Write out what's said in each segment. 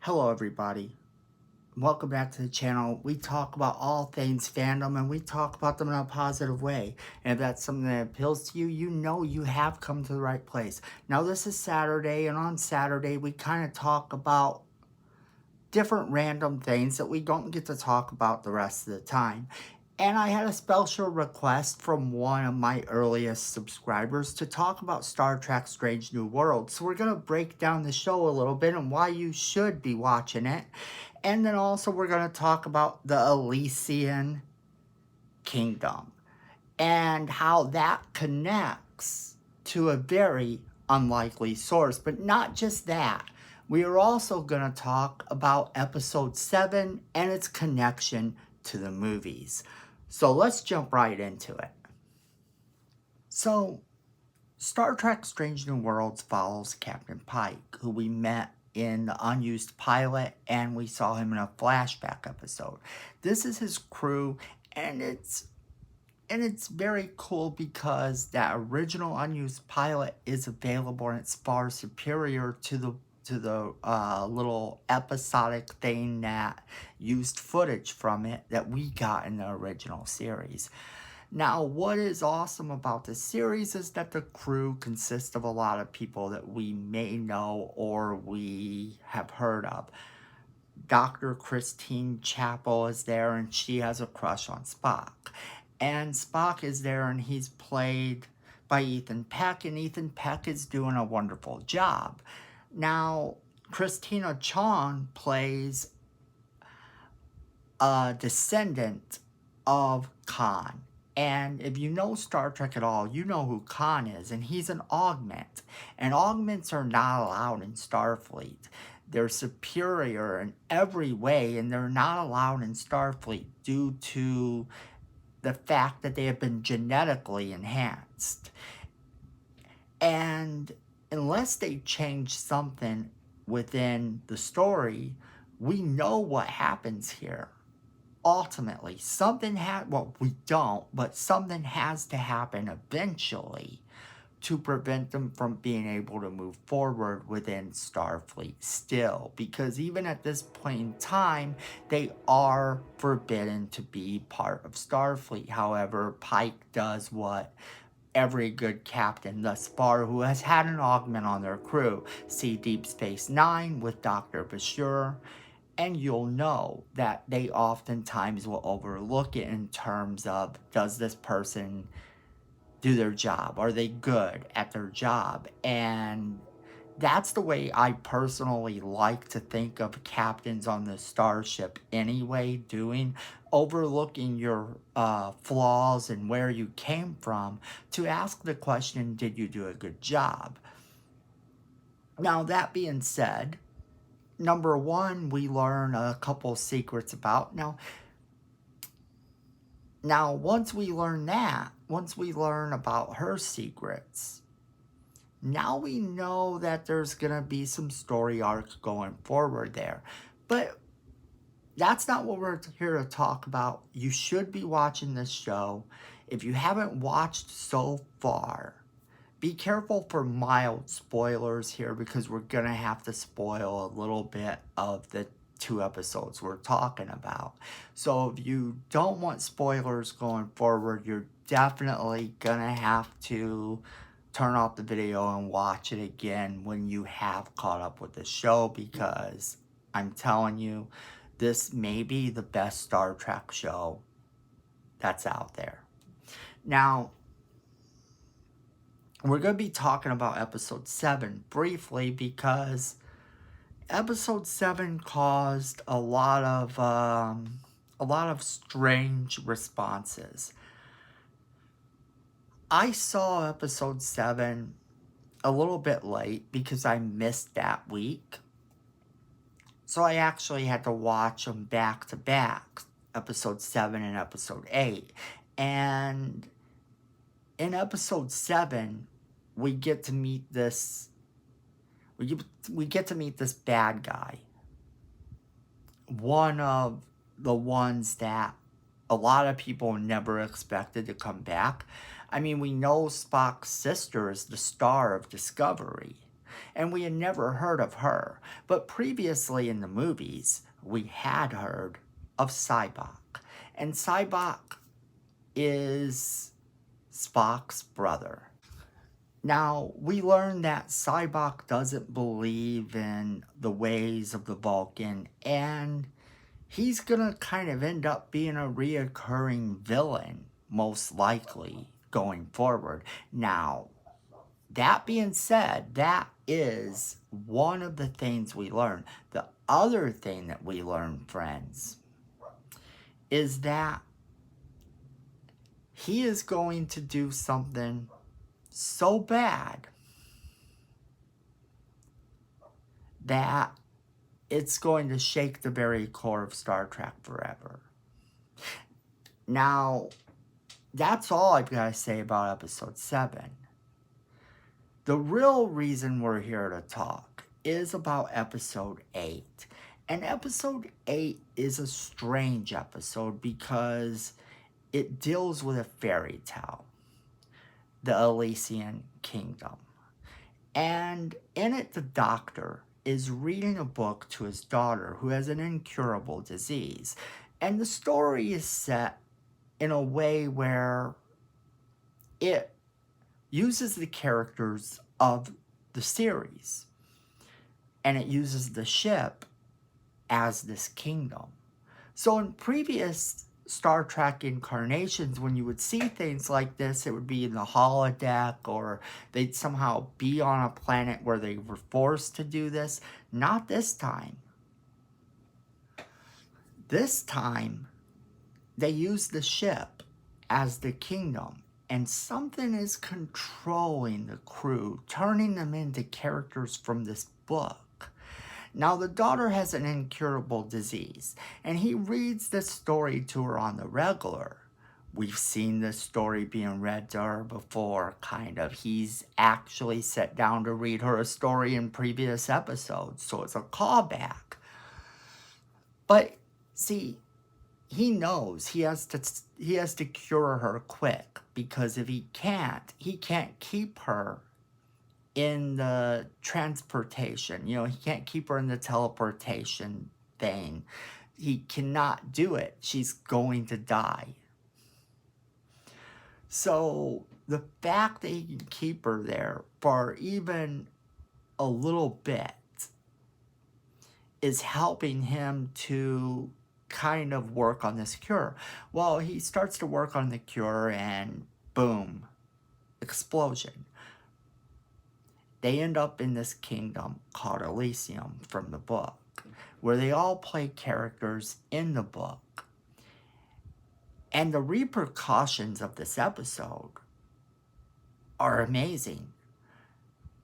Hello everybody, welcome back to the channel. We talk about all things fandom and we talk about them in a positive way. And if that's something that appeals to you, you know you have come to the right place. Now this is Saturday, and on Saturday we kind of talk about different random things that we don't get to talk about the rest of the time. And I had a special request from one of my earliest subscribers to talk about Star Trek Strange New Worlds. So we're going to break down the show a little bit and why you should be watching it. And then also we're going to talk about the Elysian Kingdom and how that connects to a very unlikely source. But not just that. We are also going to talk about episode 7 and its connection to the movies. So let's jump right into it. So, Star Trek Strange New Worlds follows Captain Pike, who we met in the unused pilot, and we saw him in a flashback episode. This is his crew, and it's very cool because that original unused pilot is available, and it's far superior to the little episodic thing that used footage from it that we got in the original series. Now, what is awesome about this series is that the crew consists of a lot of people that we may know or we have heard of. Dr. Christine Chapel is there, and she has a crush on Spock. And Spock is there, and he's played by Ethan Peck, and Ethan Peck is doing a wonderful job. Now, Christina Chong plays a descendant of Khan. And if you know Star Trek at all, you know who Khan is, and he's an augment. And augments are not allowed in Starfleet. They're superior in every way, and they're not allowed in Starfleet due to the fact that they have been genetically enhanced. And unless they change something within the story, we know what happens here. Ultimately, we don't, but something has to happen eventually to prevent them from being able to move forward within Starfleet still. Because even at this point in time, they are forbidden to be part of Starfleet. However, Pike does what every good captain thus far who has had an augment on their crew. See Deep Space Nine with Dr. Bashir, and you'll know that they oftentimes will overlook it in terms of, does this person do their job? Are they good at their job? And that's the way I personally like to think of captains on the starship anyway, doing, overlooking your flaws and where you came from to ask the question, did you do a good job? Now, that being said, number one, we learn a couple secrets about. Now, once we learn about her secrets, now we know that there's going to be some story arcs going forward there. But that's not what we're here to talk about. You should be watching this show. If you haven't watched so far, be careful for mild spoilers here, because we're going to have to spoil a little bit of the 2 episodes we're talking about. So if you don't want spoilers going forward, you're definitely going to have to turn off the video and watch it again when you have caught up with the show, because I'm telling you, this may be the best Star Trek show that's out there. Now, we're going to be talking about episode 7 briefly, because episode 7 caused a lot of strange responses. I saw episode 7 a little bit late because I missed that week. So I actually had to watch them back to back, episode 7 and episode 8. And in episode 7, we get to meet this bad guy. One of the ones that a lot of people never expected to come back. I mean, we know Spock's sister is the star of Discovery. and we had never heard of her. But previously in the movies, we had heard of Sybok. And Sybok is Spock's brother. Now, we learn that Sybok doesn't believe in the ways of the Vulcan, and he's gonna kind of end up being a reoccurring villain, most likely, going forward. Now, that being said, that is one of the things we learn. The other thing that we learn, friends, is that he is going to do something so bad that it's going to shake the very core of Star Trek forever. Now, that's all I've got to say about episode 7. The real reason we're here to talk is about episode 8. And episode 8 is a strange episode because it deals with a fairy tale, the Elysian Kingdom. And in it, the Doctor is reading a book to his daughter who has an incurable disease. And the story is set in a way where it uses the characters of the series. And it uses the ship as this kingdom. So in previous Star Trek incarnations, when you would see things like this, it would be in the holodeck, or they'd somehow be on a planet where they were forced to do this. Not this time. This time, they use the ship as the kingdom, and something is controlling the crew, turning them into characters from this book. Now, the daughter has an incurable disease, and he reads this story to her on the regular. We've seen this story being read to her before, kind of. He's actually sat down to read her a story in previous episodes, so it's a callback. But, see, he knows he has to cure her quick, because if he can't keep her in the transportation. You know, he can't keep her in the teleportation thing. He cannot do it. She's going to die. So the fact that he can keep her there for even a little bit is helping him to kind of work on this cure. Well, he starts to work on the cure and boom, explosion. They end up in this kingdom called Elysium from the book, where they all play characters in the book. And the repercussions of this episode are amazing.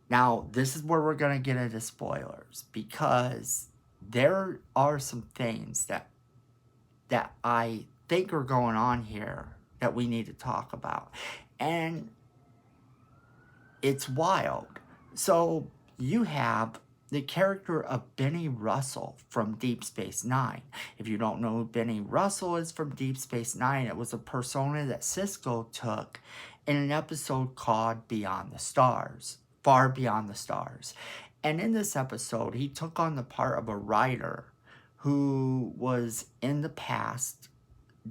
Now, this is where we're going to get into spoilers, because there are some things that I think are going on here that we need to talk about. And it's wild. So you have the character of Benny Russell from Deep Space Nine. If you don't know who Benny Russell is from Deep Space Nine, it was a persona that Sisko took in an episode called Beyond the Stars, Far Beyond the Stars. And in this episode, he took on the part of a writer who was in the past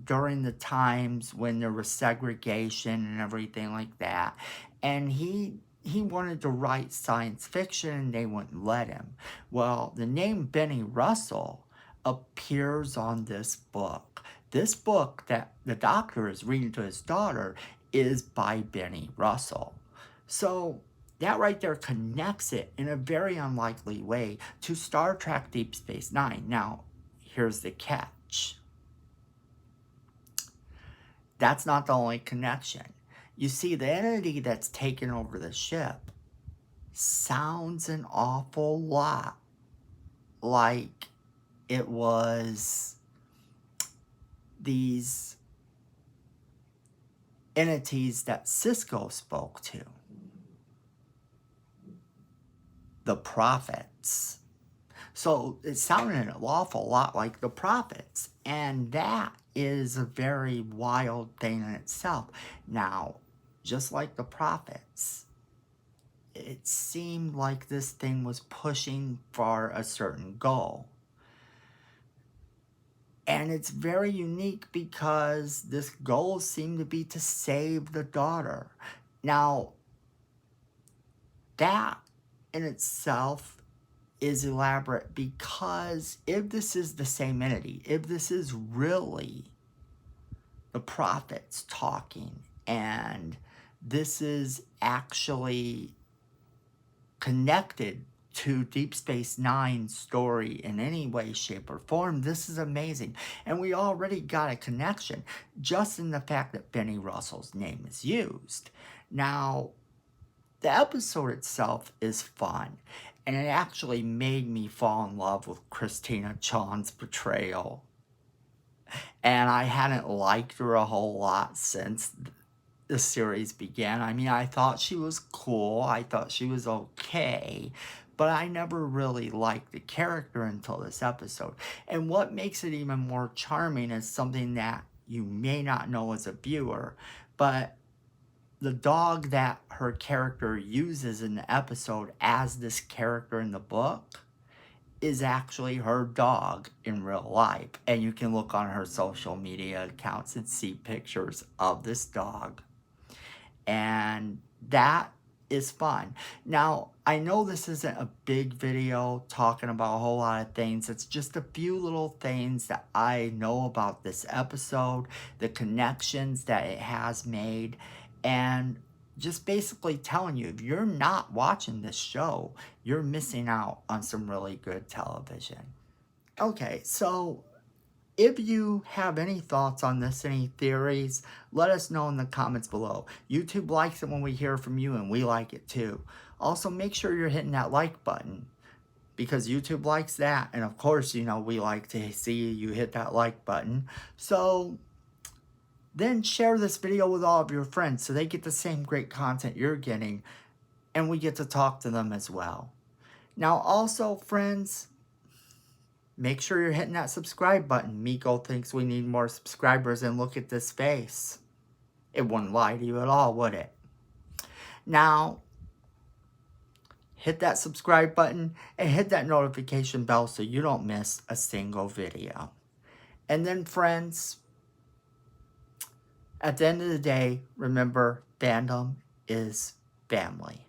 during the times when there was segregation and everything like that. And he wanted to write science fiction and they wouldn't let him. Well, the name Benny Russell appears on this book. This book that the Doctor is reading to his daughter is by Benny Russell. So that right there connects it in a very unlikely way to Star Trek Deep Space Nine. Now, here's the catch. That's not the only connection. You see, the entity that's taken over the ship sounds an awful lot like it was these entities that Sisko spoke to. The prophets. So it sounded an awful lot like the prophets. And that is a very wild thing in itself. Now, just like the prophets, it seemed like this thing was pushing for a certain goal. And it's very unique because this goal seemed to be to save the daughter. Now, that in itself is elaborate, because if this is the same entity, if this is really the prophets talking, and this is actually connected to Deep Space Nine's story in any way, shape, or form, this is amazing. And we already got a connection just in the fact that Benny Russell's name is used. Now, the episode itself is fun, and it actually made me fall in love with Christina Chong's portrayal. And I hadn't liked her a whole lot since the series began. I mean, I thought she was cool, I thought she was okay, but I never really liked the character until this episode. And what makes it even more charming is something that you may not know as a viewer, but the dog that her character uses in the episode as this character in the book is actually her dog in real life. And you can look on her social media accounts and see pictures of this dog. And that is fun. Now, I know this isn't a big video talking about a whole lot of things. It's just a few little things that I know about this episode, the connections that it has made, and just basically telling you, if you're not watching this show, you're missing out on some really good television. Okay, so if you have any thoughts on this, any theories, let us know in the comments below. YouTube likes it when we hear from you, and we like it too. Also, make sure you're hitting that like button, because YouTube likes that. And of course, you know, we like to see you hit that like button. So then share this video with all of your friends so they get the same great content you're getting, and we get to talk to them as well. Now also, friends, make sure you're hitting that subscribe button. Miko thinks we need more subscribers, and look at this face. It wouldn't lie to you at all, would it? Now, hit that subscribe button and hit that notification bell so you don't miss a single video. And then, friends, at the end of the day, remember, fandom is family.